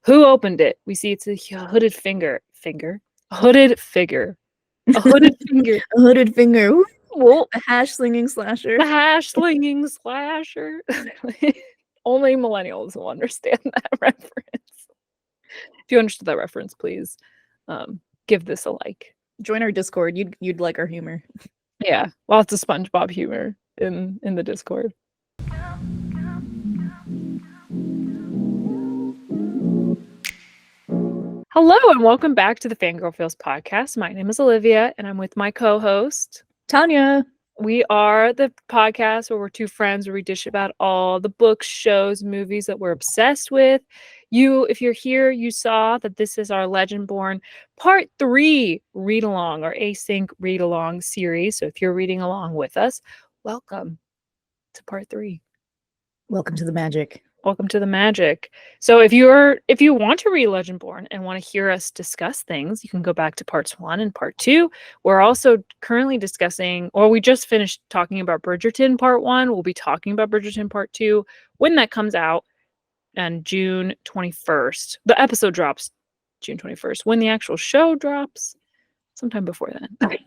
Who opened it? We see it's a hooded a hooded figure. A hooded finger. A hooded finger. Ooh, Well, a hash slinging slasher. the hash slinging slasher. Only millennials will understand that reference. If you understood that reference, please give this a like. Join our Discord. You'd like our humor. Yeah, lots of SpongeBob humor in the Discord. Hello and welcome back to the Fangirl Feels podcast. My name is Olivia and I'm with my co-host Tanya. We are the podcast where we're two friends where we dish about all the books, shows, movies that we're obsessed with. If you're here, you saw that this is our Legendborn Part 3 read-along or async read-along series. So if you're reading along with us, welcome to Part 3. Welcome to the magic. Welcome to the magic. So if you want to read Legendborn and want to hear us discuss things, you can go back to parts 1 and part 2. We're also currently discussing, or we just finished talking about Bridgerton part 1. We'll be talking about Bridgerton part 2 when that comes out on June 21st. The episode drops June 21st. When the actual show drops, sometime before then.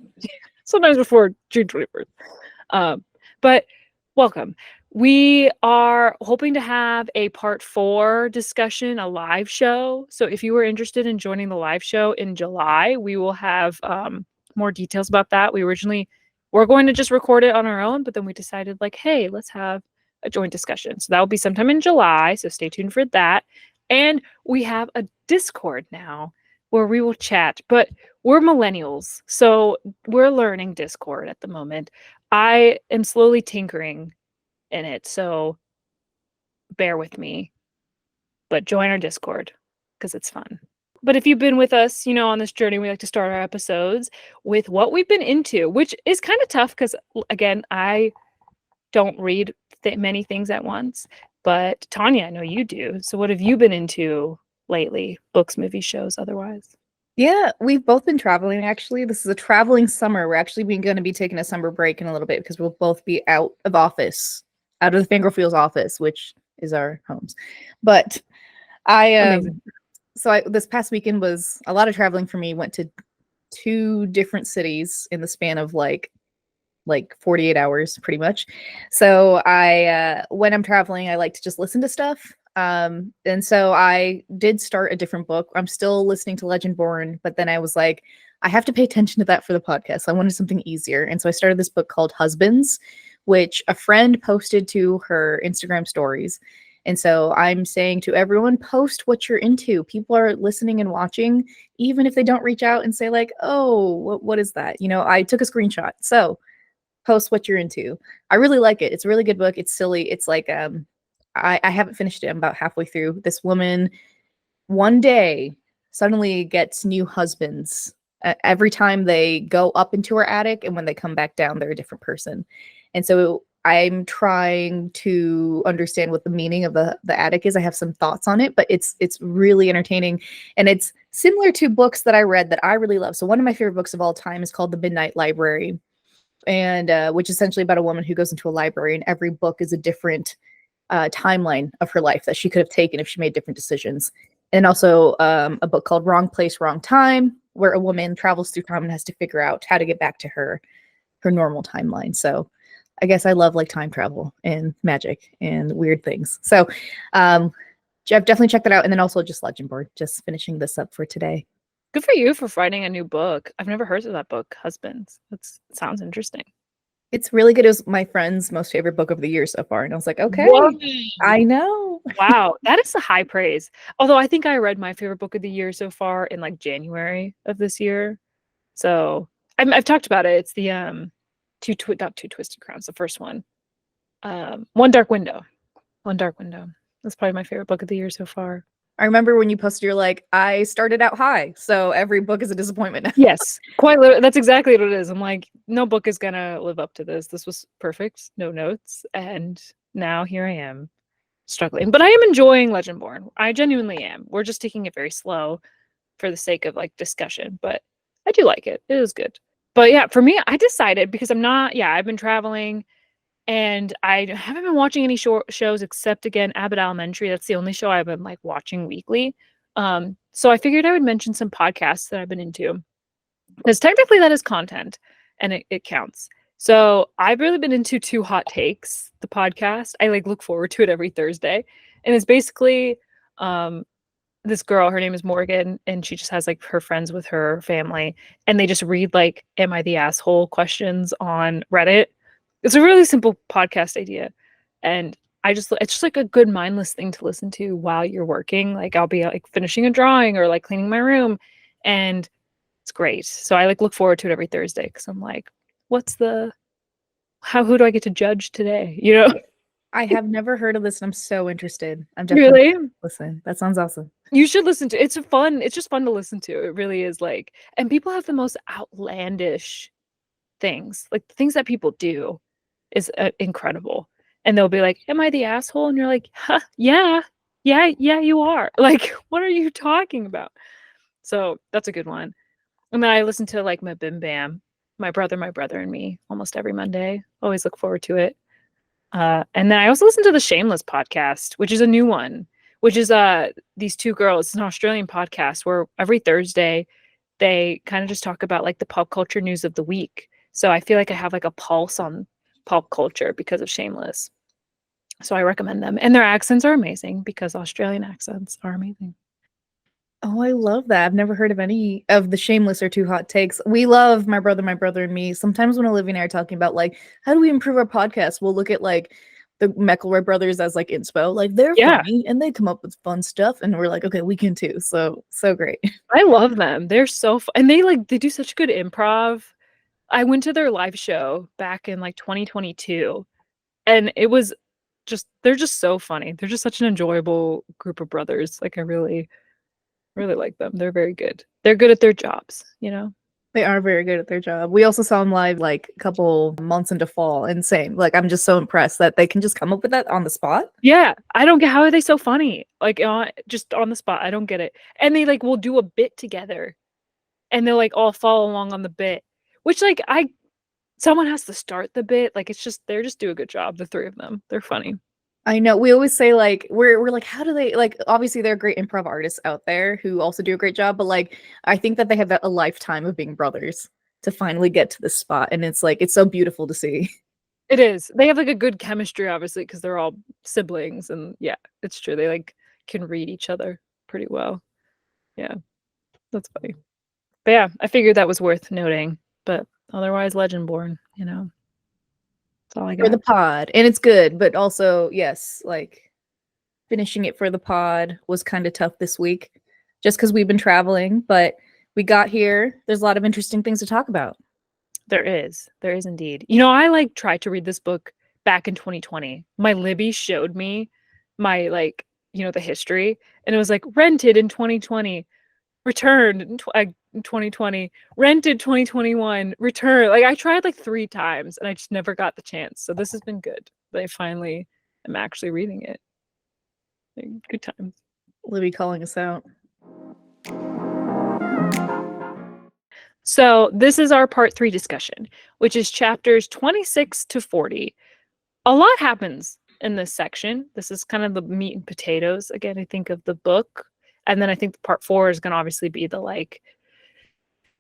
Sometimes before June 21st. But welcome. We are hoping to have a part 4 discussion, a live show. So if you were interested in joining the live show in July, we will have more details about that. We're going to just record it on our own, but then we decided like, hey, let's have a joint discussion. So that will be sometime in July. So stay tuned for that. And we have a Discord now where we will chat, but we're millennials. So we're learning Discord at the moment. I am slowly tinkering in it, so bear with me, but join our Discord because it's fun. But if you've been with us, on this journey, we like to start our episodes with what we've been into, which is kind of tough because, again, I don't read many things at once, but Tanya, I know you do. So what have you been into lately? Books, movies, shows, otherwise? Yeah, we've both been traveling, actually. This is a traveling summer. We're actually going to be taking a summer break in a little bit because we'll both be out of the Fangirl Feels office, which is our homes. But this past weekend was a lot of traveling for me. Went to 2 different cities in the span of like 48 hours, pretty much. So when I'm traveling, I like to just listen to stuff. And so I did start a different book. I'm still listening to Legendborn, but then I was like, I have to pay attention to that for the podcast. So I wanted something easier. And so I started this book called Husbands, which a friend posted to her Instagram stories. And so I'm saying to everyone, post what you're into. People are listening and watching, even if they don't reach out and say like, oh, what is that? I took a screenshot. So post what you're into. I really like it. It's a really good book. It's silly. It's like, I haven't finished it. I'm about halfway through. This woman one day suddenly gets new husbands every time they go up into her attic, and when they come back down, they're a different person. And so I'm trying to understand what the meaning of the attic is. I have some thoughts on it, but it's really entertaining, and it's similar to books that I read that I really love. So one of my favorite books of all time is called The Midnight Library, and which is essentially about a woman who goes into a library, and every book is a different timeline of her life that she could have taken if she made different decisions. And also a book called Wrong Place, Wrong Time, where a woman travels through time and has to figure out how to get back to her normal timeline. So I guess I love like time travel and magic and weird things. So I've definitely checked that out. And then also just Legendborn, just finishing this up for today. Good for you for writing a new book. I've never heard of that book, Husbands. That sounds interesting. It's really good. It was my friend's most favorite book of the year so far. And I was like, okay, Whoa. I know. Wow. That is a high praise. Although I think I read my favorite book of the year so far in like January of this year. So I've talked about it. It's the not Two Twisted Crowns, the first one. One Dark Window. One Dark Window. That's probably my favorite book of the year so far. I remember when you posted, you're like, I started out high, so every book is a disappointment now. Yes, quite literally. That's exactly what it is. I'm like, no book is gonna live up to this. This was perfect, no notes, and now here I am, struggling. But I am enjoying Legendborn. I genuinely am. We're just taking it very slow for the sake of like discussion, but I do like it. It is good. But yeah, for me, I decided because I've been traveling. And I haven't been watching any shows except, again, Abbott Elementary. That's the only show I've been like watching weekly. So I figured I would mention some podcasts that I've been into, because technically that is content and it counts. So I've really been into Two Hot Takes, the podcast. I like look forward to it every Thursday. And it's basically this girl, her name is Morgan, and she just has like her friends with her family, and they just read like "Am I the asshole?" questions on Reddit. It's a really simple podcast idea, and it's just like a good mindless thing to listen to while you're working. Like I'll be like finishing a drawing or like cleaning my room, and it's great. So I like look forward to it every Thursday because I'm like, who do I get to judge today? You know? I have never heard of this, and I'm so interested. I'm definitely Really? listen. That sounds awesome. You should listen to it. It's just fun to listen to. It really is like, and people have the most outlandish things, like the things that people do is incredible. And they'll be like, "Am I the asshole?" And you're like, "Huh, yeah, you are." Like, what are you talking about? So that's a good one. And then I listen to like my Bim Bam, my brother and me, almost every Monday. Always look forward to it. And then I also listen to the Shameless podcast, which is a new one, which is these two girls. It's an Australian podcast where every Thursday they kind of just talk about like the pop culture news of the week. So I feel like I have like a pulse on pop culture because of Shameless. So I recommend them. And their accents are amazing because Australian accents are amazing. Oh, I love that. I've never heard of any of the Shameless or Two Hot Takes. We love my brother, and me. Sometimes when Olivia and I are talking about like how do we improve our podcast, we'll look at like the McElroy brothers as like inspo. Like they're Yeah, funny and they come up with fun stuff, and we're like, okay, we can too. So great. I love them. They're so fun. And they do such good improv. I went to their live show back in like 2022, and it was they're just so funny. They're just such an enjoyable group of brothers. Like I really really like them. They're very good. They're good at their jobs, you know? They are very good at their job. We also saw them live like a couple months into fall, and same. Like I'm just so impressed that they can just come up with that on the spot. Yeah, I don't get how are they so funny? Like just on the spot. I don't get it. And they like will do a bit together and they'll like all follow along on the bit, which like someone has to start the bit. Like they're just do a good job, the three of them. They're funny. I know. We always say like we're like, how do they like obviously there are great improv artists out there who also do a great job, but like I think that they have a lifetime of being brothers to finally get to this spot. And it's like it's so beautiful to see. It is. They have like a good chemistry, obviously, because they're all siblings, and yeah, it's true. They like can read each other pretty well. Yeah, that's funny. But yeah, I figured that was worth noting. But otherwise, Legendborn, you know, that's all I For got. the pod. And it's good, but also, yes, like finishing it for the pod was kind of tough this week just because we've been traveling, but we got here. There's a lot of interesting things to talk about. There is indeed. You know, I like tried to read this book back in 2020. My Libby showed me my like, you know, the history, and it was like rented in 2020, returned in 2020, rented 2021, returned. Like I tried like 3 times and I just never got the chance. So this has been good. I finally am actually reading it. Like, good times. Libby calling us out. So this is our part 3 discussion, which is chapters 26 to 40. A lot happens in this section. This is kind of the meat and potatoes, again, I think, of the book. And then I think part 4 is going to obviously be the like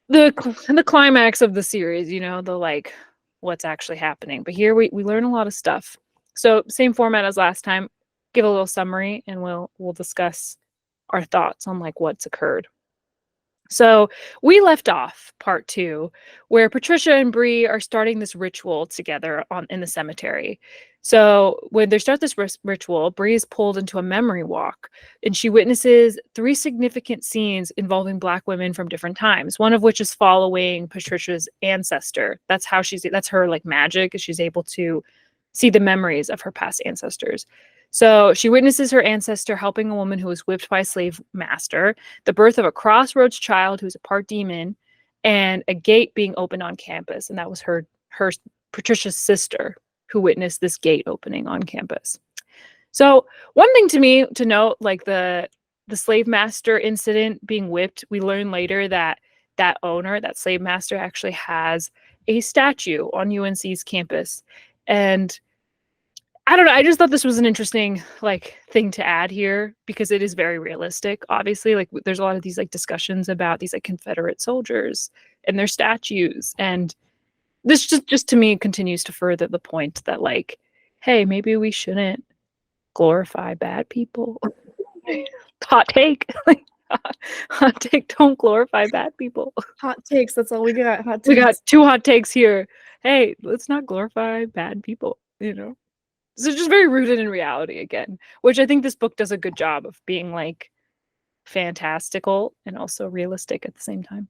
the climax of the series, you know, the like what's actually happening. But here we learn a lot of stuff. So same format as last time. Give a little summary and we'll discuss our thoughts on like what's occurred. So we left off part 2 where Patricia and Bree are starting this ritual together in the cemetery. So when they start this ritual, Bree is pulled into a memory walk and she witnesses 3 significant scenes involving Black women from different times, one of which is following Patricia's ancestor. That's her like magic, is she's able to see the memories of her past ancestors. So she witnesses her ancestor helping a woman who was whipped by a slave master, the birth of a crossroads child who's a part demon, and a gate being opened on campus. And that was her Patricia's sister who witnessed this gate opening on campus. So one thing to me to note, like the slave master incident being whipped, we learn later that owner, that slave master, actually has a statue on UNC's campus. And I don't know. I just thought this was an interesting like thing to add here because it is very realistic. Obviously, like there's a lot of these like discussions about these like Confederate soldiers and their statues, and this just to me continues to further the point that like, hey, maybe we shouldn't glorify bad people. Hot take. Like, hot take, don't glorify bad people. Hot takes. That's all we got. Hot takes. We got 2 hot takes here. Hey, let's not glorify bad people, you know? So just very rooted in reality again, which I think this book does a good job of being like fantastical and also realistic at the same time.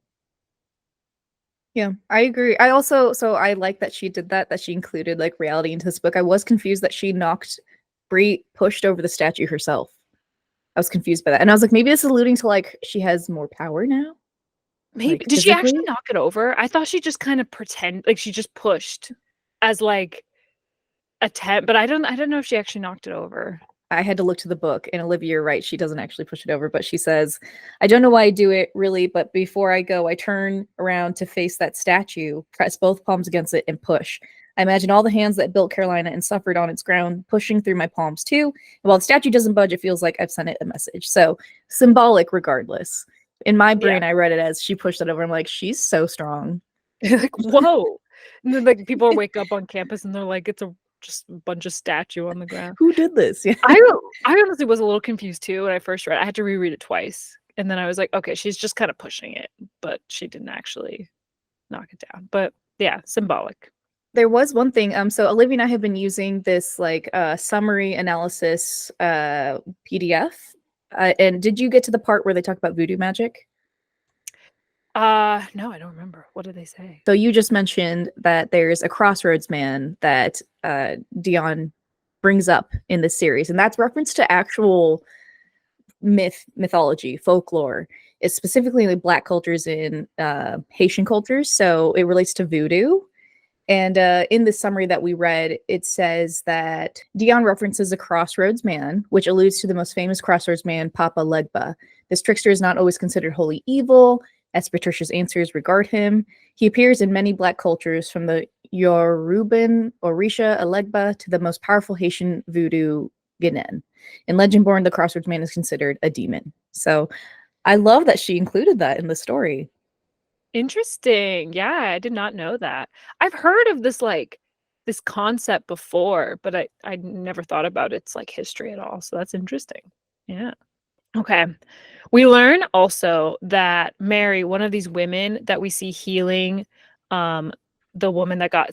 Yeah, I agree. I also, so I like that she did that she included like reality into this book. I was confused that she knocked Bree pushed over the statue herself. I was confused by that. And I was like, maybe this is alluding to like she has more power now. Maybe Like did she actually physically. knock it over? I thought she just kind of like she just pushed as like attempt, but I don't know if she actually knocked it over. I had to look to the book, and Olivia, you're right, she doesn't actually push it over, but she says, I don't know why I do it really, but before I go, I turn around to face that statue, press both palms against it, and push. I imagine all the hands that built Carolina and suffered on its ground pushing through my palms too. And while the statue doesn't budge, it feels like I've sent it a message. So symbolic regardless. In my brain, Yeah. I read it as she pushed it over. I'm like, she's so strong. Like, whoa. And then like people wake up on campus and they're like, it's just a bunch of statue on the ground. Who did this? Yeah. I honestly was a little confused too when I first read it. I had to reread it twice. And then I was like, okay, she's just kind of pushing it, but she didn't actually knock it down. But yeah, symbolic. There was one thing. So Olivia and I have been using this like summary analysis PDF. And did you get to the part where they talk about voodoo magic? No, I don't remember. What did they say? So you just mentioned that there's a crossroads man that Deonn brings up in this series, and that's reference to actual mythology, folklore. It's specifically in the Black cultures in Haitian cultures, so it relates to voodoo. And in the summary that we read, it says that Deonn references a crossroads man, which alludes to the most famous crossroads man, Papa Legba. This trickster is not always considered wholly evil, as Patricia's answers regard him. He appears in many Black cultures, from the Yoruban Orisha Alegba to the most powerful Haitian voodoo Ginen. In Legendborn, the crossroads man is considered a demon. So I love that she included that in the story. Interesting. Yeah, I did not know that. I've heard of this like this concept before, but I never thought about its like history at all. So that's interesting. Yeah. Okay. We learn also that Mary, one of these women that we see healing the woman that got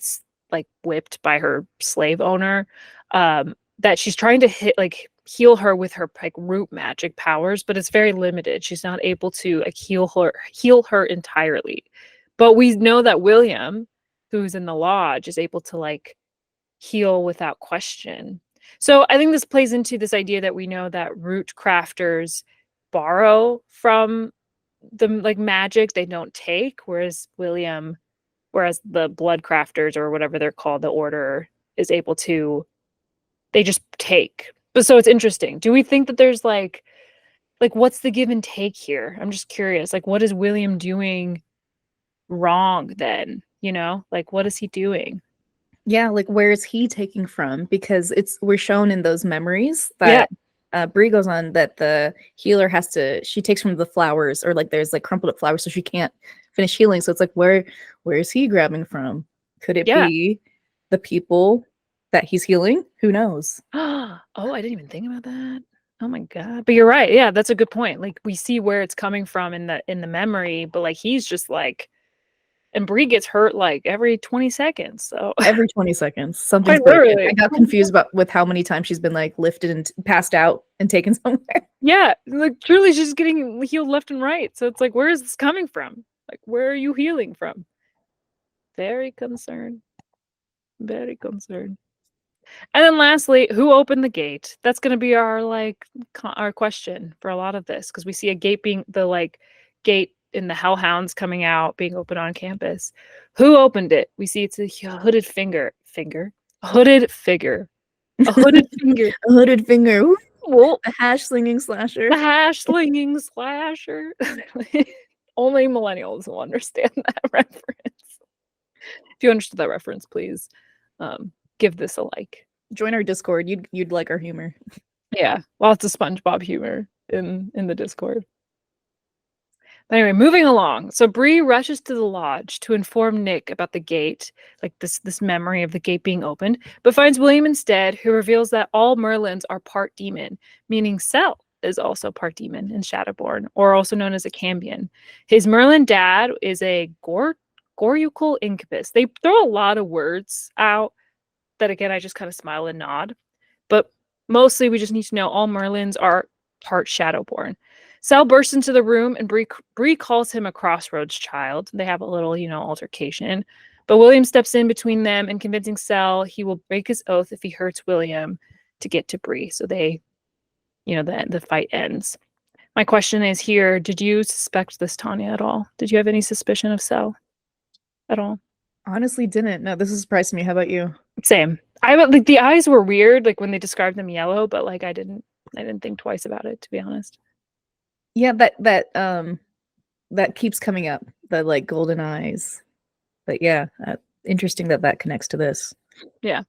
like whipped by her slave owner, that she's trying to heal her with her like root magic powers, but it's very limited. She's not able to like heal her entirely. But we know that William, who's in the lodge, is able to like heal without question. So I think this plays into this idea that we know that root crafters borrow from the like magic, they don't take, whereas the blood crafters or whatever they're called, the order, is able to, they just take. But so it's interesting. Do we think that there's like what's the give and take here? I'm just curious. Like, what is William doing wrong then? You know, like what is he doing? Yeah, like where is he taking from? Because we're shown in those memories Yeah. that Bree goes on that the healer she takes from the flowers, or like there's like crumpled up flowers, so she can't finish healing. So it's like where is he grabbing from? Could it Yeah. be the people that he's healing? Who knows? Oh, I didn't even think about that. Oh my God. But you're right. Yeah, that's a good point. Like we see where it's coming from in the memory, but like he's just like, and Bree gets hurt like every 20 seconds. So Every 20 seconds, something's quite broken. literally. I got confused with how many times she's been like lifted and passed out and taken somewhere. Yeah, like truly she's getting healed left and right. So it's like, where is this coming from? Like, where are you healing from? Very concerned. Very concerned. And then lastly, who opened the gate? That's going to be our our question for a lot of this, because we see a gate being the like gate in the Hellhounds coming out, being open on campus. Who opened it? We see it's a hooded a hooded figure, a hooded finger. A hooded finger. Ooh, Well, a hash slinging slasher. the hash slinging slasher. Only millennials will understand that reference. If you understood that reference, please give this a like. Join our Discord. You'd like our humor. Yeah, lots of SpongeBob humor in the Discord. But anyway, moving along. So Bree rushes to the lodge to inform Nick about the gate, like this memory of the gate being opened, but finds William instead, who reveals that all Merlins are part demon, meaning Cell is also part demon in Shadowborn, or also known as a Cambion. His Merlin dad is a Gorucal incubus. They throw a lot of words out that, again, I just kind of smile and nod. But mostly we just need to know all Merlins are part Shadowborn. Cell bursts into the room and Bree calls him a crossroads child. They have a little, altercation. But William steps in between them and convincing Cell he will break his oath if he hurts William to get to Bree. So they, the fight ends. My question is here, did you suspect this, Tanya, at all? Did you have any suspicion of Cell at all? Honestly, didn't. No, this is surprising me. How about you? Same. I like the eyes were weird, like when they described them yellow, but like I didn't think twice about it, to be honest. Yeah, that keeps coming up. The like golden eyes. But yeah, interesting that connects to this. Yeah,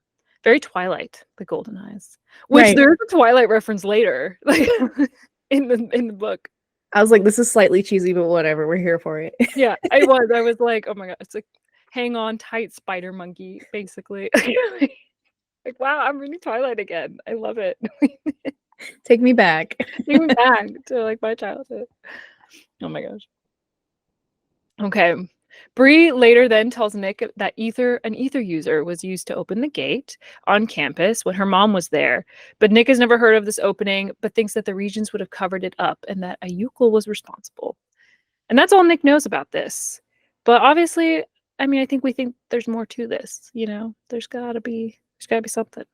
very Twilight, the golden eyes. Which Right. there's a Twilight reference later, like in the book. I was like, this is slightly cheesy, but whatever. We're here for it. Yeah, I was like, oh my god, it's like hang on tight, spider monkey, basically. Like, wow, I'm reading Twilight again. I love it. Take me back. Take me back to like my childhood. Oh my gosh. Okay. Bree later then tells Nick that an ether user was used to open the gate on campus when her mom was there. But Nick has never heard of this opening, but thinks that the Regents would have covered it up and that a Euclid was responsible. And that's all Nick knows about this. But obviously, I mean, I think we think there's more to this, There's gotta be something.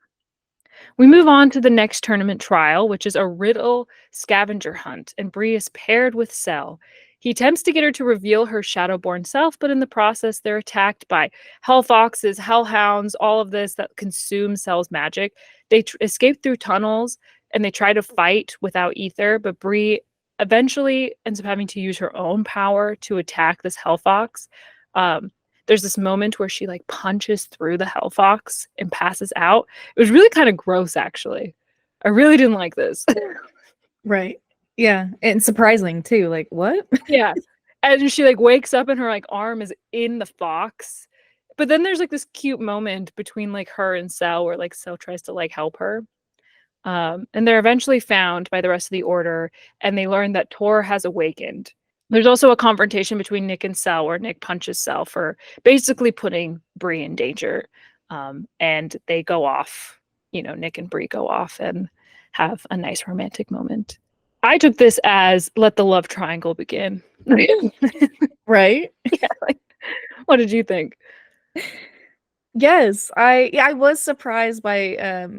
We move on to the next tournament trial, which is a riddle scavenger hunt, and Bree is paired with Cell. He attempts to get her to reveal her Shadowborn self, but in the process, they're attacked by Hellfoxes, Hellhounds, all of this that consume Cell's magic. They escape through tunnels, and they try to fight without ether, but Bree eventually ends up having to use her own power to attack this Hellfox. There's this moment where she like punches through the Hellfox and passes out. It was really kind of gross, actually. I really didn't like this. Right. Yeah. And surprising too. Like, what? Yeah. And she like wakes up and her like arm is in the fox. But then there's like this cute moment between like her and Cell where like Cell tries to like help her. And they're eventually found by the rest of the order, and they learn that Tor has awakened. There's also a confrontation between Nick and Cell where Nick punches Cell for basically putting Bree in danger. And they go off, Nick and Bree go off and have a nice romantic moment. I took this as let the love triangle begin. Right? Yeah, like, what did you think? Yes. I was surprised by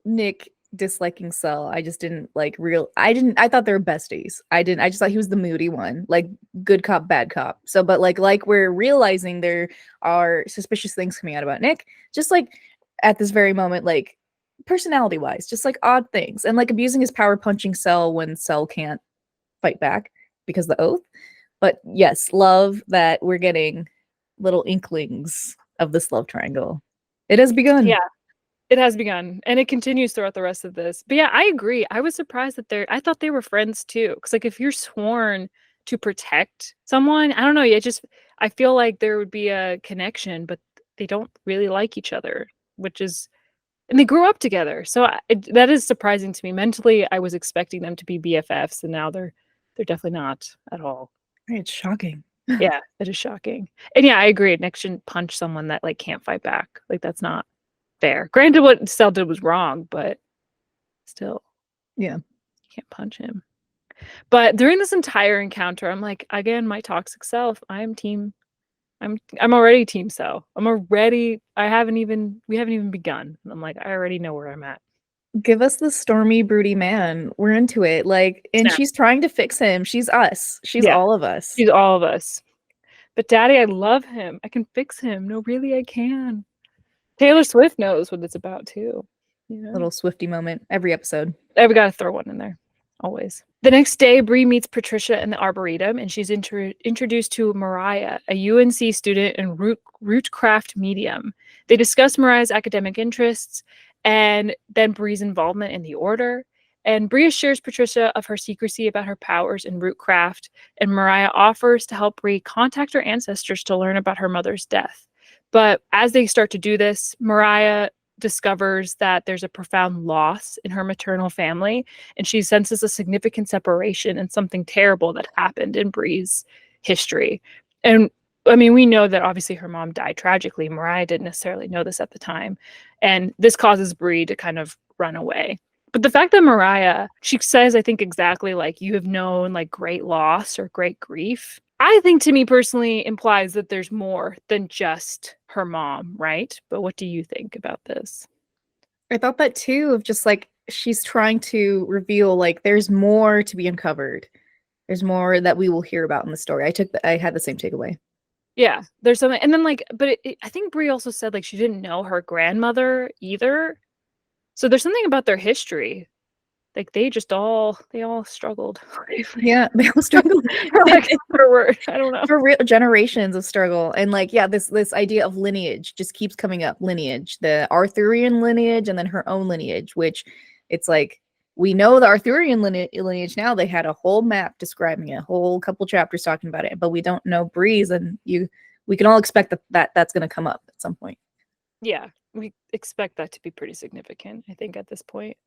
Nick disliking Cell. I just didn't like I thought they were besties. I just thought he was the moody one, like good cop, bad cop. So but like we're realizing there are suspicious things coming out about Nick, just like at this very moment, like personality wise, just like odd things, and like abusing his power, punching Cell when Cell can't fight back because of the oath. But yes, love that we're getting little inklings of this love triangle. It has begun. Yeah. It has begun, and it continues throughout the rest of this. But yeah, I agree. I was surprised that I thought they were friends too. Because like if you're sworn to protect someone, I don't know. I feel like there would be a connection, but they don't really like each other, and they grew up together. So that is surprising to me. Mentally, I was expecting them to be BFFs, and now they're definitely not at all. It's shocking. Yeah, it is shocking. And yeah, I agree. Nick shouldn't punch someone that like can't fight back. Like that's not fair. Granted, what Cell did was wrong, but still, yeah, you can't punch him. But during this entire encounter, I'm like, again, my toxic self. I'm already team Cell. We haven't even begun. I'm like, I already know where I'm at. Give us the stormy, broody man. We're into it. Like, and she's trying to fix him. She's us. She's all of us. She's all of us. But Daddy, I love him. I can fix him. No, really, I can. Taylor Swift knows what it's about too. Little Swifty moment every episode. We gotta throw one in there, always. The next day, Bree meets Patricia in the Arboretum, and she's introduced to Mariah, a UNC student and rootcraft medium. They discuss Mariah's academic interests, and then Bree's involvement in the Order. And Bree assures Patricia of her secrecy about her powers in rootcraft, and Mariah offers to help Bree contact her ancestors to learn about her mother's death. But as they start to do this, Mariah discovers that there's a profound loss in her maternal family, and she senses a significant separation and something terrible that happened in Bree's history. And I mean, we know that obviously her mom died tragically. Mariah didn't necessarily know this at the time. And this causes Bree to kind of run away. But the fact that Mariah, she says, I think exactly like you have known like great loss or great grief, I think to me personally implies that there's more than just her mom, right? But what do you think about this? I thought that too, of just like she's trying to reveal like there's more to be uncovered. There's more that we will hear about in the story. I had the same takeaway. Yeah, there's something, and then like, but I think Brie also said like she didn't know her grandmother either. So there's something about their history. Like they all struggled. Yeah, they all struggle Like for word, I don't know. for real generations of struggle. And like, yeah, this idea of lineage just keeps coming up. Lineage, the Arthurian lineage, and then her own lineage, which it's like we know the Arthurian lineage now. They had a whole map describing it, a whole couple chapters talking about it, but we don't know Breeze, and we can all expect that's going to come up at some point. Yeah, we expect that to be pretty significant, I think, at this point.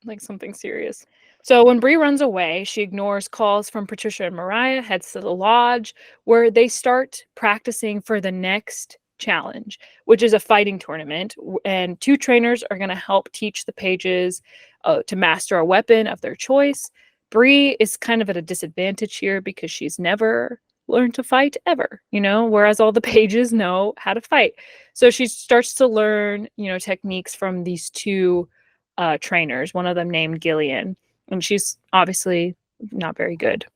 Like something serious. So when Bree runs away, she ignores calls from Patricia and Mariah, heads to the lodge, where they start practicing for the next challenge, which is a fighting tournament. And 2 trainers are going to help teach the pages to master a weapon of their choice. Bree is kind of at a disadvantage here because she's never learned to fight ever, whereas all the pages know how to fight. So she starts to learn, techniques from these 2 trainers, one of them named Gillian, and she's obviously not very good.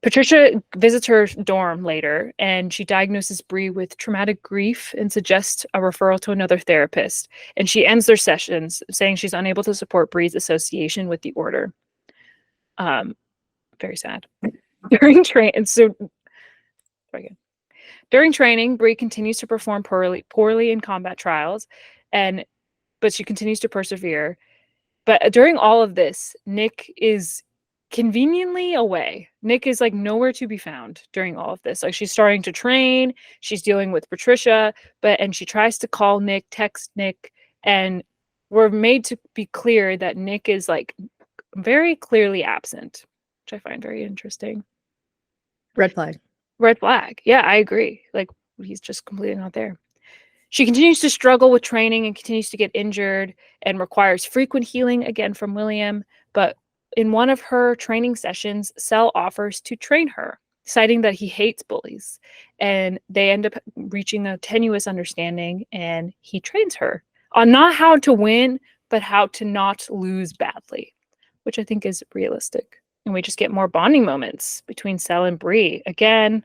Patricia visits her dorm later, and she diagnoses Bree with traumatic grief and suggests a referral to another therapist. And she ends their sessions saying she's unable to support Bree's association with the Order. Very sad. During training, Bree continues to perform poorly in combat trials, but she continues to persevere. But during all of this, Nick is conveniently away. Nick is like nowhere to be found during all of this. Like she's starting to train, she's dealing with Patricia, and she tries to call Nick, text Nick, and we're made to be clear that Nick is like very clearly absent, which I find very interesting. Red flag. Red flag. Yeah, I agree. Like he's just completely not there. She continues to struggle with training and continues to get injured and requires frequent healing again from William. But in one of her training sessions, Sel offers to train her, citing that he hates bullies. And they end up reaching a tenuous understanding, and he trains her on not how to win, but how to not lose badly, which I think is realistic. And we just get more bonding moments between Sel and Bree. Again,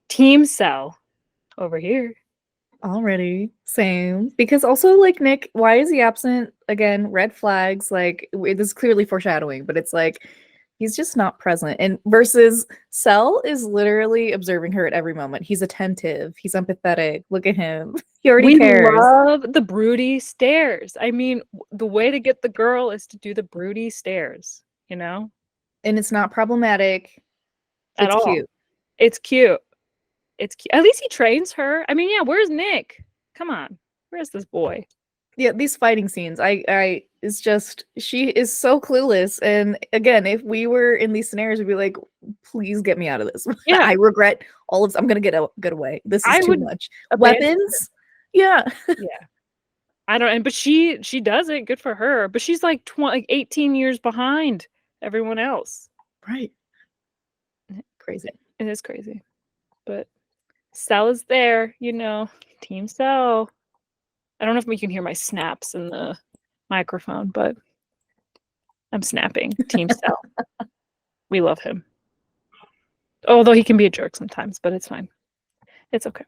Team Sel over here. Already same, because also like Nick, why is he absent again? Red flags. Like this is clearly foreshadowing, but it's like he's just not present. And versus Sel is literally observing her at every moment. He's attentive, he's empathetic. Look at him. He already cares. We love the broody stares. I mean, the way to get the girl is to do the broody stares, and it's not problematic at all. Cute. It's cute. It's cute. At least he trains her. I mean, yeah, where's Nick? Come on. Where's this boy? Yeah, these fighting scenes, it's just, she is so clueless. And again, if we were in these scenarios, we'd be like, please get me out of this. Yeah. I regret all of this. I'm gonna get away. This is too much. Weapons? Yeah. Yeah. I don't, but she does it. Good for her. But she's like 18 years behind everyone else. Right. Crazy. It is crazy. But Sel is there, Team Sel. I don't know if we can hear my snaps in the microphone, but I'm snapping. Team Sel. We love him. Although he can be a jerk sometimes, but it's fine. It's okay.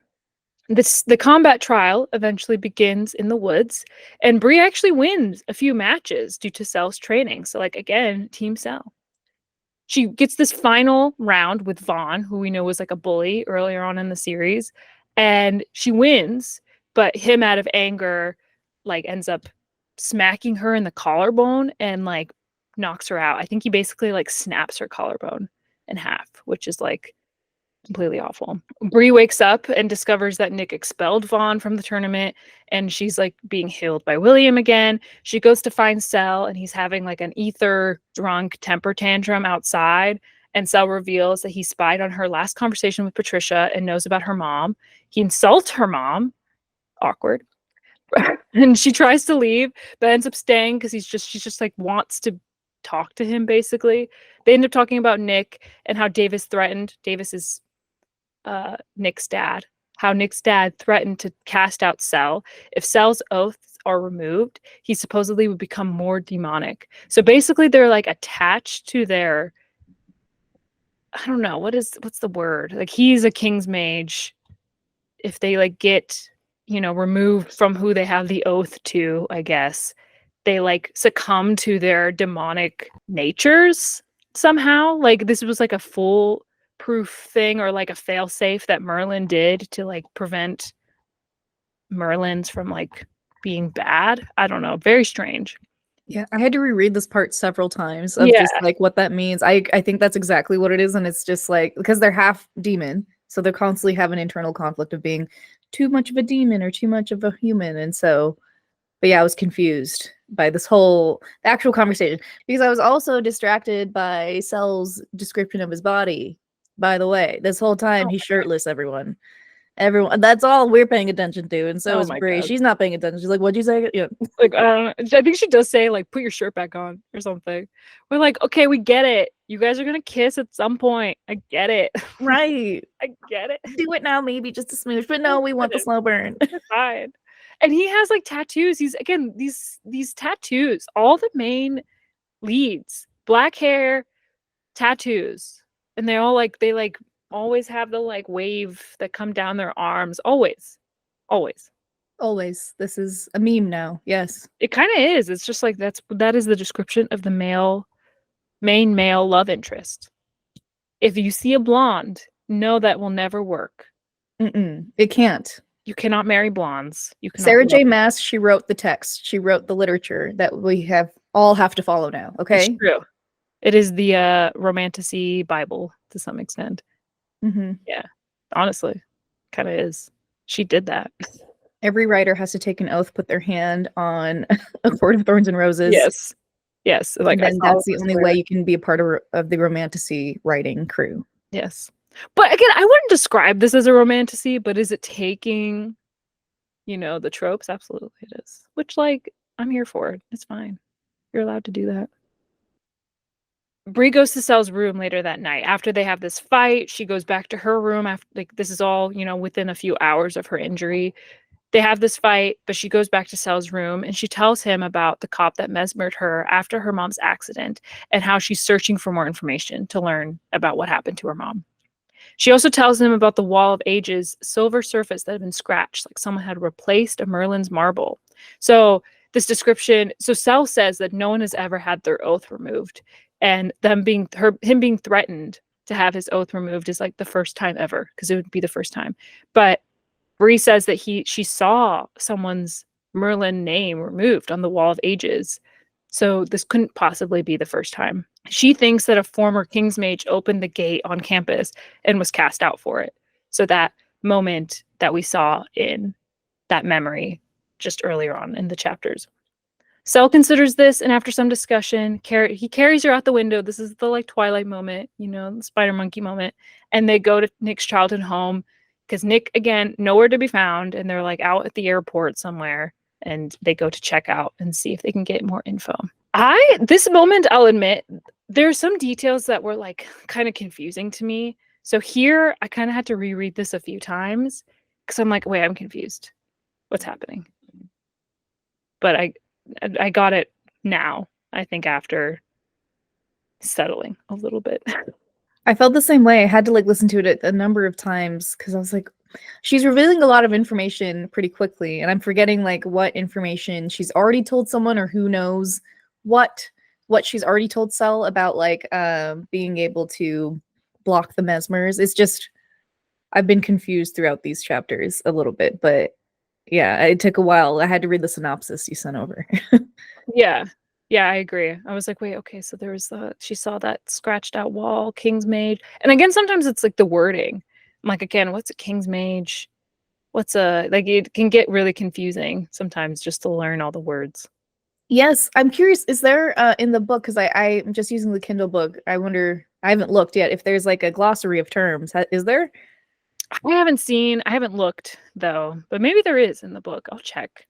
The combat trial eventually begins in the woods, and Bree actually wins a few matches due to Sel's training. So, like, again, Team Sel. She gets this final round with Vaughn, who we know was like a bully earlier on in the series, and she wins, but him out of anger, like, ends up smacking her in the collarbone and like knocks her out. I think he basically like snaps her collarbone in half, which is like completely awful. Bree wakes up and discovers that Nick expelled Vaughn from the tournament, and she's like being healed by William again. She goes to find Cell, and he's having like an ether drunk temper tantrum outside. And Cell reveals that he spied on her last conversation with Patricia and knows about her mom. He insults her mom. Awkward. And she tries to leave, but ends up staying because she's just like wants to talk to him basically. They end up talking about Nick and how Davis threatened. Davis is Nick's dad. How Nick's dad threatened to cast out Cell. If Cell's oaths are removed, he supposedly would become more demonic. So basically they're like attached to their, I don't know, what's the word? Like he's a king's mage. If they like get, you know, removed from who they have the oath to, I guess, they like succumb to their demonic natures somehow. Like this was like a full proof thing or like a fail safe that Merlin did to like prevent Merlins from like being bad. I don't know. Very strange. Yeah, I had to reread this part several times of just like what that means. I think that's exactly what it is, and it's just like because they're half demon, so they constantly have an internal conflict of being too much of a demon or too much of a human, and so. But yeah, I was confused by this whole actual conversation because I was also distracted by Cell's description of his body. By the way, this whole time he's shirtless. Everyone, that's all we're paying attention to, and so is Bree. She's not paying attention. She's like, "What'd you say?" Yeah, like I don't know. I think she does say like, "Put your shirt back on" or something. We're like, "Okay, we get it. You guys are gonna kiss at some point. I get it. Right? I get it. Do it now, maybe just a smooch, but no, we want the slow burn." It's fine. And he has like tattoos. He's again these tattoos. All the main leads, black hair, tattoos, and they always have the like wave that come down their arms. Always. This is a meme now. Yes, It kind of is. It's just like that is the description of the main male love interest. If you see a blonde, know that will never work. It can't. You cannot marry blondes. You cannot. Sarah J. Maas, she wrote the text. She wrote the literature that we all have to follow now. Okay, it's true. It is the romanticy Bible to some extent. Yeah, honestly, kind of is. She did that. Every writer has to take an oath, put their hand on a Court of Thorns and Roses. Yes. Like and that's the only way you can be a part of the romanticy writing crew. Yes. But again, I wouldn't describe this as a romanticy, but is it taking, the tropes? Absolutely it is. Which, like, I'm here for it. It's fine. You're allowed to do that. Bree goes to Cell's room later that night. After they have this fight, she goes back to her room. After, like, this is all, within a few hours of her injury. They have this fight, but she goes back to Cell's room and she tells him about the cop that mesmered her after her mom's accident and how she's searching for more information to learn about what happened to her mom. She also tells him about the Wall of Ages silver surface that had been scratched, like someone had replaced a Merlin's marble. So this description, Cell says that no one has ever had their oath removed, and him being threatened to have his oath removed is like the first time ever, because it would be the first time. But Bree says that she saw someone's Merlin name removed on the Wall of Ages. So this couldn't possibly be the first time. She thinks that a former King's Mage opened the gate on campus and was cast out for it. So that moment that we saw in that memory just earlier on in the chapters. Cell considers this, and after some discussion, he carries her out the window. This is the like Twilight moment, the spider monkey moment. And they go to Nick's childhood home because Nick, again, nowhere to be found. And they're like out at the airport somewhere. And they go to check out and see if they can get more info. This moment, I'll admit, there are some details that were like kind of confusing to me. So here, I kind of had to reread this a few times because I'm like, wait, I'm confused. What's happening? But I got it now, I think, after settling a little bit. I felt the same way. I had to like listen to it a number of times because I was like, she's revealing a lot of information pretty quickly, and I'm forgetting like what information she's already told someone, or who knows what she's already told Cell about like being able to block the mesmers. It's just I've been confused throughout these chapters a little bit, but Yeah, it took a while. I had to read the synopsis you sent over. Yeah. Yeah, I agree. I was like, wait, okay, so there was she saw that scratched out wall, King's Mage. And again, sometimes it's like the wording. I'm like, again, what's a King's Mage? What's a like it can get really confusing sometimes just to learn all the words. Yes, I'm curious, is there in the book, because I'm just using the Kindle book. I wonder, I haven't looked yet if there's like a glossary of terms. Is there? I haven't looked though, but maybe there is in the book. I'll check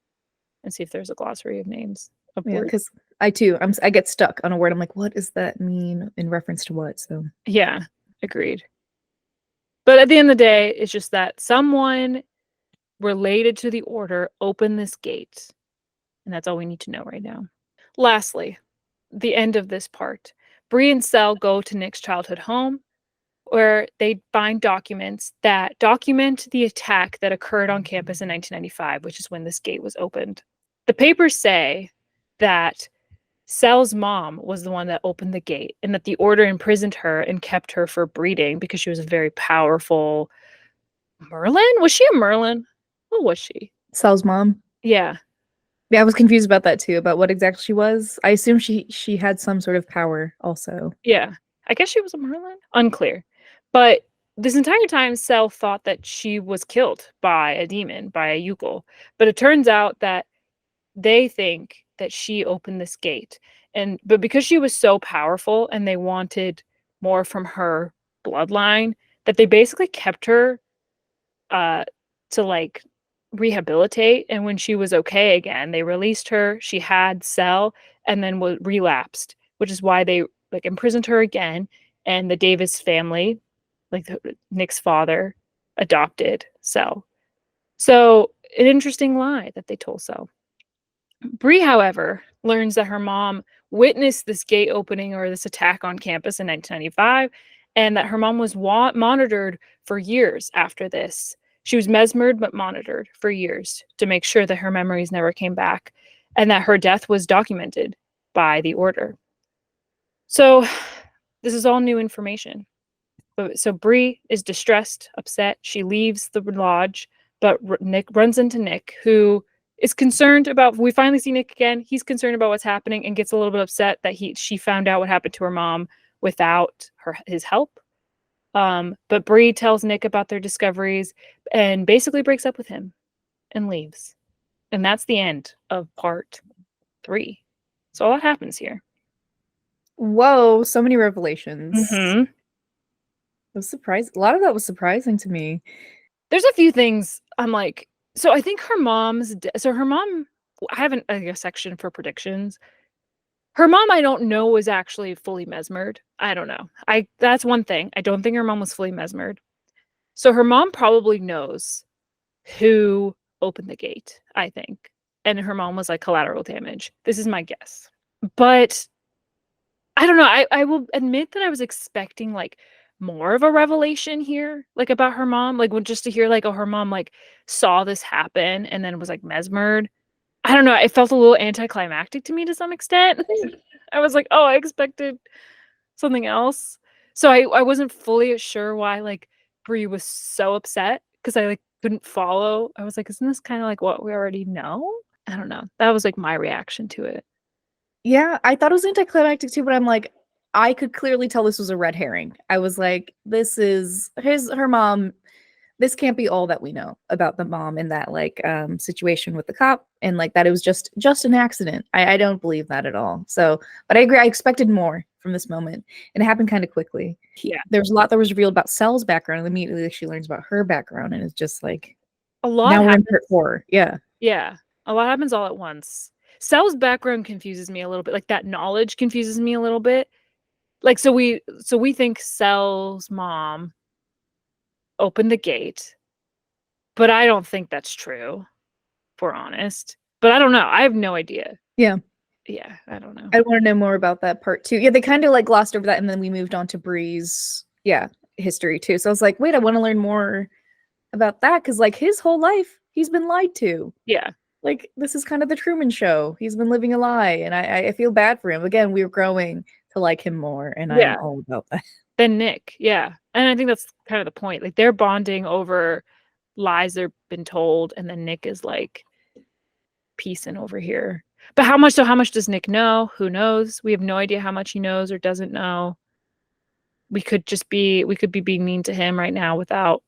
and see if there's a glossary of names of Yeah, words. because I too, I get stuck on a word. I'm like, what does that mean in reference to what? So Yeah, agreed. But at the end of the day, it's just that someone related to the order opened this gate. And that's all we need to know right now. Lastly, the end of this part. Bree and Sel go to Nick's childhood home where they find documents that document the attack that occurred on campus in 1995, which is when this gate was opened. The papers say that Sel's mom was the one that opened the gate and that the order imprisoned her and kept her for breeding because she was a very powerful Merlin. Was she a Merlin? What was she? Sal's mom. Yeah. Yeah, I was confused about that too, about what exactly she was. I assume she had some sort of power also. Yeah. I guess she was a Merlin? Unclear. But this entire time, Sel thought that she was killed by a demon, by a Yukol. But it turns out that they think that she opened this gate. But because she was so powerful and they wanted more from her bloodline, that they basically kept her to like rehabilitate. And when she was okay again, they released her. She had Sel and then was relapsed, which is why they like imprisoned her again. And the Davis family, like Nick's father, adopted Sel. So an interesting lie that they told Sel. Bree, however, learns that her mom witnessed this gate opening or this attack on campus in 1995, and that her mom was monitored for years after this. She was mesmered but monitored for years to make sure that her memories never came back, and that her death was documented by the order. So, this is all new information. So Bree is distressed, upset. She leaves the lodge, but Nick runs into Nick, who is concerned about. We finally see Nick again. He's concerned about what's happening and gets a little bit upset that she found out what happened to her mom without his help. But Bree tells Nick about their discoveries and basically breaks up with him and leaves. And that's the end of part 3. So a lot happens here. Whoa, so many revelations. Mm-hmm. It was surprising. A lot of that was surprising to me. There's a few things I'm like, so I think her mom's, so her mom, I have a section for predictions. Her mom, I don't know, was actually fully mesmered. I don't know. That's one thing. I don't think her mom was fully mesmered. So her mom probably knows who opened the gate, I think. And her mom was like collateral damage. This is my guess. But I don't know. I will admit that I was expecting like more of a revelation here, like about her mom, like just to hear like, oh, her mom like saw this happen and then was like mesmered. I don't know. It felt a little anticlimactic to me to some extent. I was like, oh, I expected something else. So I wasn't fully sure why like Brie was so upset because I like couldn't follow. I was like, isn't this kind of like what we already know? I don't know. That was like my reaction to it. Yeah, I thought it was anticlimactic too, but I'm like, I could clearly tell this was a red herring. I was like, this is her mom. This can't be all that we know about the mom in that like situation with the cop, and like that it was just an accident. I don't believe that at all. So, but I agree. I expected more from this moment, and it happened kind of quickly. Yeah. There was a lot that was revealed about Sel's background, and immediately she learns about her background, and it's just like A lot now we're in happens. part 4. Yeah. Yeah. A lot happens all at once. Sel's background confuses me a little bit. Like that knowledge confuses me a little bit. Like so we think Sel's mom opened the gate, but I don't think that's true, if we're honest. But I don't know. I have no idea. Yeah. Yeah, I don't know. I want to know more about that part too. Yeah, they kind of like glossed over that, and then we moved on to Bree's history too. So I was like, wait, I want to learn more about that because like his whole life he's been lied to. Yeah. Like this is kind of the Truman Show. He's been living a lie, and I feel bad for him. Again, we're growing to like him more, and Yeah. I'm all about that. Then Nick, yeah. And I think that's kind of the point. Like they're bonding over lies they've been told, and then Nick is like piecing over here. But how much does Nick know? Who knows? We have no idea how much he knows or doesn't know. We could be being mean to him right now without,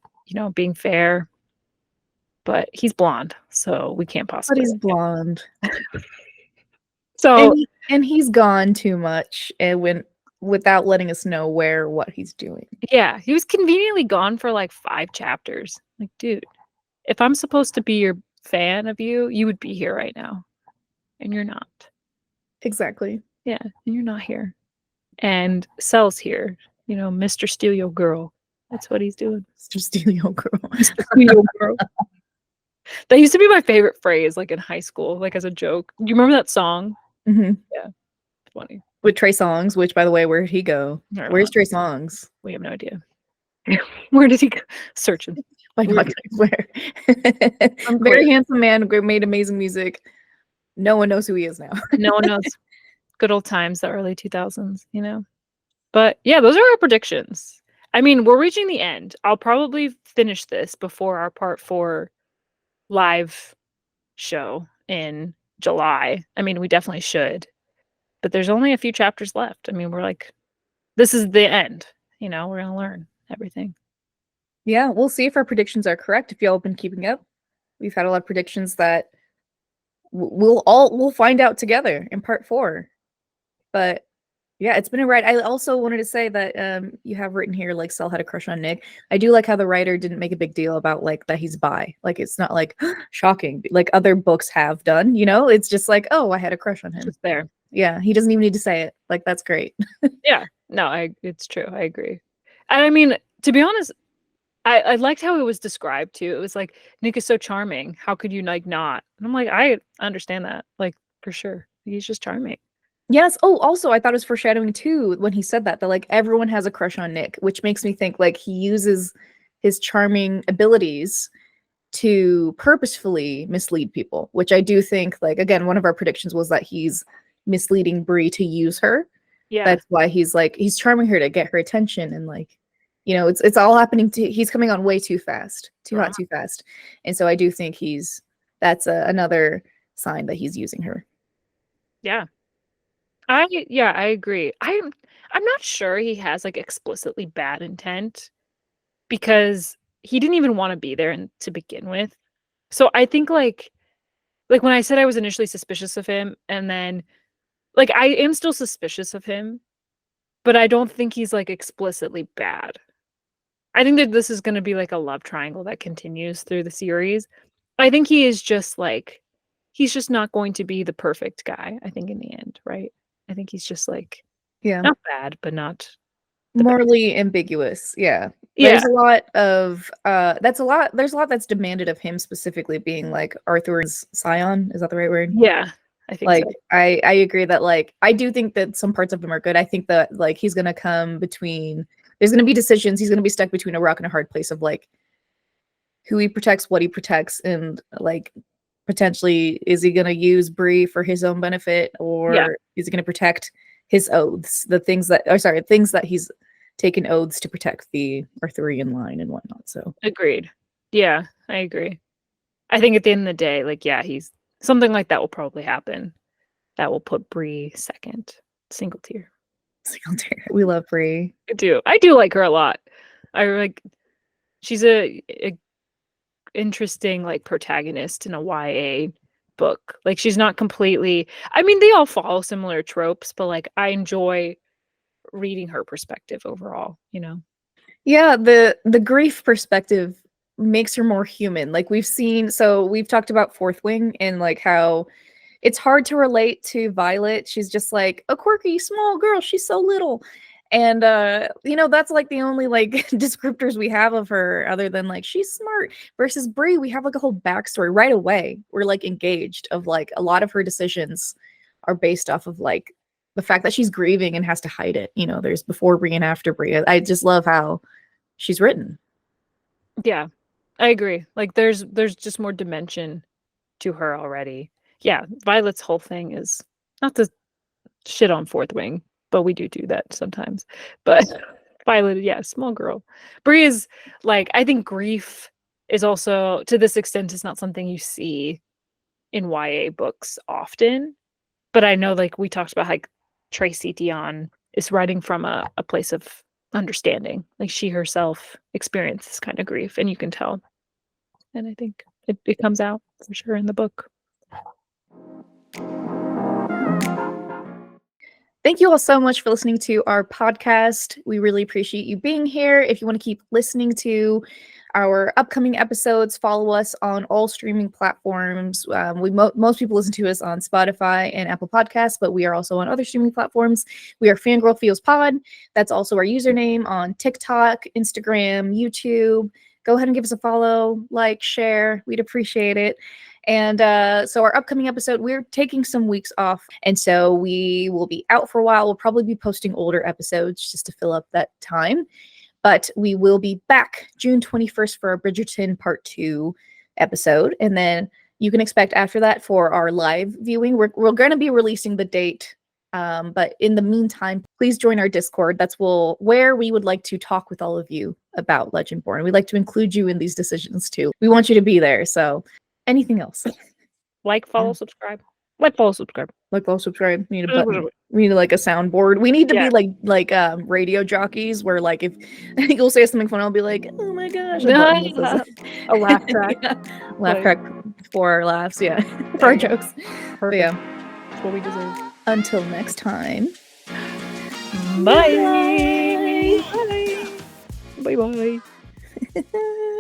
being fair. But he's blonde, so we can't But possibly. he's blonde. So and he's gone too much and without letting us know what he's doing. yeah, he was conveniently gone for like 5 chapters. Like, dude, if I'm supposed to be your fan of you, you would be here right now. And you're not. Exactly. Yeah, and you're not here. And Cell's here. Mr. Steal Your Girl. That's what he's doing. Mr. Steal Your Girl. Mr. Steal Your Girl. That used to be my favorite phrase, like in high school, like as a joke. Do you remember that song? Mm-hmm. Yeah. Funny. With Trey Songz, which, by the way, where did he go? Where's Trey Songz? We have no idea. Where did he go? Searching. By not where. Very handsome man, made amazing music. No one knows who he is now. No one knows. Good old times, the early 2000s, But yeah, those are our predictions. I mean, we're reaching the end. I'll probably finish this before our part 4 live show in July. I mean, we definitely should. But there's only a few chapters left. I mean, we're like, this is the end. We're going to learn everything. Yeah, we'll see if our predictions are correct. If y'all have been keeping up, we've had a lot of predictions that we'll find out together in part 4. But yeah, it's been a ride. I also wanted to say that you have written here like Cell had a crush on Nick. I do like how the writer didn't make a big deal about like that he's bi. Like it's not like shocking like other books have done, It's just like, oh, I had a crush on him. Just there. Yeah, he doesn't even need to say it. Like that's great. Yeah. No, it's true. I agree. And I mean, to be honest, I liked how it was described too. It was like, Nick is so charming. How could you like not? And I'm like, I understand that, like for sure. He's just charming. Yes. Oh, also, I thought it was foreshadowing too when he said that like everyone has a crush on Nick, which makes me think like he uses his charming abilities to purposefully mislead people, which I do think like, again, one of our predictions was that he's misleading Bree to use her. Yeah. That's why he's charming her to get her attention and like, it's all happening he's coming on way too fast, too hot, too fast. And so I do think that's another sign that he's using her. Yeah. I agree. I'm not sure he has like explicitly bad intent because he didn't even want to be there to begin with. So I think like when I said I was initially suspicious of him, and then like I am still suspicious of him, but I don't think he's like explicitly bad. I think that this is going to be like a love triangle that continues through the series. I think he is just like, he's just not going to be the perfect guy, I think, in the end, right? I think he's just like, not bad, but not morally ambiguous. Yeah. There's a lot of there's a lot that's demanded of him, specifically being like Arthur's scion. Is that the right word? Yeah, I think like so. I agree that like I do think that some parts of him are good. I think that like he's gonna come between, there's gonna be decisions, he's gonna be stuck between a rock and a hard place of like who he protects, what he protects, and like potentially is he gonna use Bree for his own benefit, or is he gonna protect his oaths, things that he's taken oaths to protect the Arthurian line and whatnot. So agreed. Yeah, I agree. I think at the end of the day, like, he's something like that will probably happen. That will put Bree second, single tier. We love Bree. I do like her a lot. She's a interesting like protagonist in a YA book. Like she's not completely, I mean, they all follow similar tropes, but like I enjoy reading her perspective overall, Yeah, the grief perspective makes her more human. Like we've talked about Fourth Wing and like how it's hard to relate to Violet. She's just like a quirky small girl. She's so little. And that's like the only like descriptors we have of her other than like she's smart. Versus Bree, we have like a whole backstory right away. We're like engaged of like a lot of her decisions are based off of like the fact that she's grieving and has to hide it. There's before Bree and after Bree. I just love how she's written. Yeah, I agree. Like there's just more dimension to her already. Yeah, Violet's whole thing is not to shit on Fourth Wing, but we do that sometimes. But Violet, small girl. Bree is like, I think grief is also, to this extent, is not something you see in YA books often. But I know, like we talked about, like Tracy Deonn is writing from a place of understanding. Like she herself experienced this kind of grief, and you can tell. And I think it comes out for sure in the book. Thank you all so much for listening to our podcast. We really appreciate you being here. If you want to keep listening to our upcoming episodes, follow us on all streaming platforms. Most people listen to us on Spotify and Apple Podcasts, but we are also on other streaming platforms. We are fangirlfeelspod. That's also our username on TikTok, Instagram, YouTube. Go ahead and give us a follow, like, share. We'd appreciate it. And so our upcoming episode, we're taking some weeks off. And so we will be out for a while. We'll probably be posting older episodes just to fill up that time. But we will be back June 21st for our Bridgerton Part 2 episode. And then you can expect after that for our live viewing. We're going to be releasing the date. But in the meantime, please join our Discord. That's where we would like to talk with all of you about Legendborn. We'd like to include you in these decisions too. We want you to be there. So anything else? Like, follow, subscribe. Like, follow, subscribe. Like, follow, subscribe. We need a button. We need like a soundboard. We need to be like radio jockeys where like if you'll say something fun, I'll be like, oh my gosh. A laugh track. Yeah. Laugh track for our laughs, yeah. For our jokes. But yeah. That's what we deserve. Until next time. Bye. Bye. Bye. Bye.